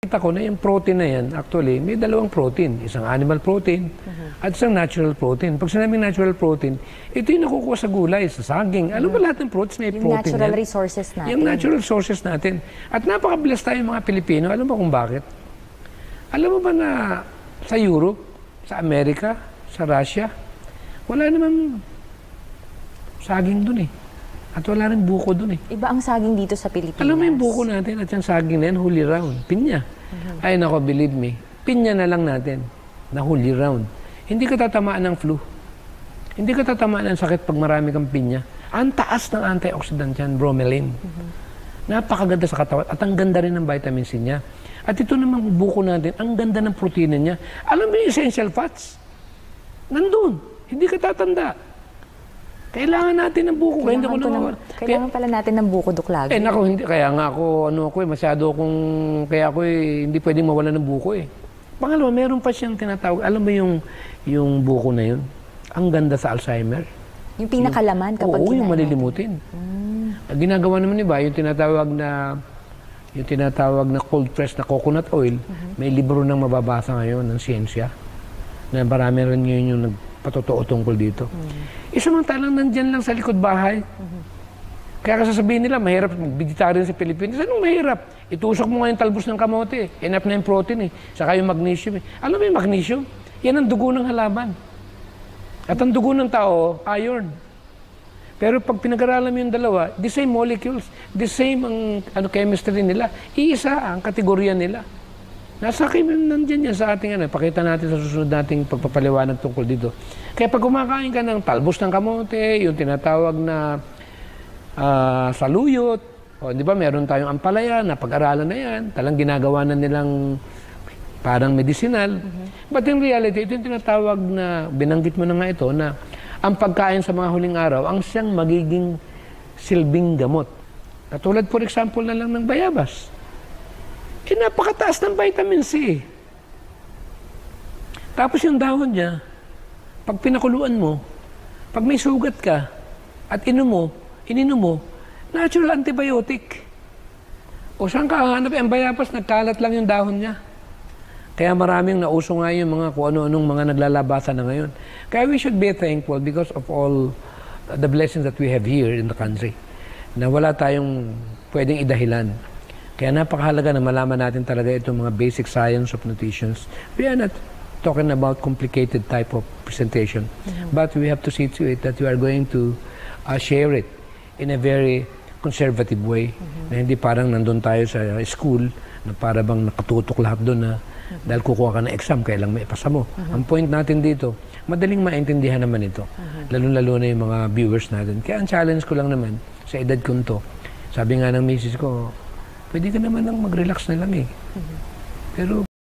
Kita ko na yung protein na yan, actually, may dalawang protein. Isang animal protein at isang natural protein. Pag sinabing natural protein, ito yung nakukuha sa gulay, sa saging. Alam mo lahat ng proteins may Yung protein natural yan. resources natin. Yung natural sources natin. At napakabilas tayo mga Pilipino. Alam mo kung bakit? Alam mo ba na sa Europe, sa Amerika, sa Russia, wala namang saging dun eh. At wala rin buko dun eh. Iba ang saging dito sa Pilipinas. Alam mo yung buko natin at yung saging na yan, holy round. Pinya. Ay nako, believe me. Pinya na lang natin na holy round. Hindi ka tatamaan ng flu. Hindi ka tatamaan ng sakit pag marami kang pinya. Ang taas ng antioxidant yan, bromelain. Napakaganda sa katawan at ang ganda rin ng vitamin C niya. At ito namang buko natin, ang ganda ng protina niya. Alam mo yung essential fats? Nandun. Hindi ka tatanda. Kailangan natin ng buko. Kailangan pala natin ng buko, Dok, lagi. Nako, hindi. Kaya nga ako, masyado akong, kaya ako hindi pwedeng mawala ng buko eh. Pangalawa, meron pa siyang tinatawag. Alam mo yung buko na yun? Ang ganda sa Alzheimer. Yung pinakalaman kapag Oo, yung malilimutin. Ginagawa naman iba, yung tinatawag na cold press na coconut oil, may libro nang mababasa ngayon ng siyensya. Na marami rin ngayon yung nagpatotoo tungkol dito. Isamantalang nandyan lang sa likod bahay. Kaya sasabihin nila, mahirap mag-vegetarian sa Pilipinas. Anong mahirap? Itusok mo nga yung talbos ng kamote. Enough na yung protein eh. Saka yung magnesium eh. Alam mo yung magnesium? Yan ang dugo ng halaman. At ang dugo ng tao, iron. Pero pag pinag-aralan mo yung dalawa, the same molecules, the same ang chemistry nila, iisa ang kategorya nila. Nasa akin nandiyan yan sa ating pakita natin sa susunod nating pagpapaliwanag tungkol dito. Kaya pag kumakain ka ng talbos ng kamote, yung tinatawag na saluyot, o di ba meron tayong ampalaya na pag-aralan na yan, talang ginagawa na nilang parang medicinal. But in reality, ito yung tinatawag na, binanggit mo na nga ito, na ang pagkain sa mga huling araw, ang siyang magiging silbing gamot. Katulad for example na lang ng bayabas. Napakataas ng vitamin C. Tapos yung dahon niya, pag pinakuluan mo, pag may sugat ka, at ininom mo, natural antibiotic. O saan ka hanap? Ang bayabas, nagkalat lang yung dahon niya. Kaya maraming nauso nga yung mga kung ano-anong mga naglalabasan na ngayon. Kaya we should be thankful because of all the blessings that we have here in the country. Na wala tayong pwedeng idahilan. Kaya napakahalaga na malaman natin talaga itong mga basic science of nutrition. We are not talking about complicated type of presentation. But we have to see to it that we are going to share it in a very conservative way. Na hindi parang nandun tayo sa school na para bang nakatutok lahat doon na dahil kukuha ka ng exam, kailang may ipasa mo. Ang point natin dito, madaling maintindihan naman ito. Lalo-lalo na yung mga viewers natin. Kaya ang challenge ko lang naman sa edad ko to, sabi nga ng misis ko, pwede ka naman lang mag-relax na lang eh. Pero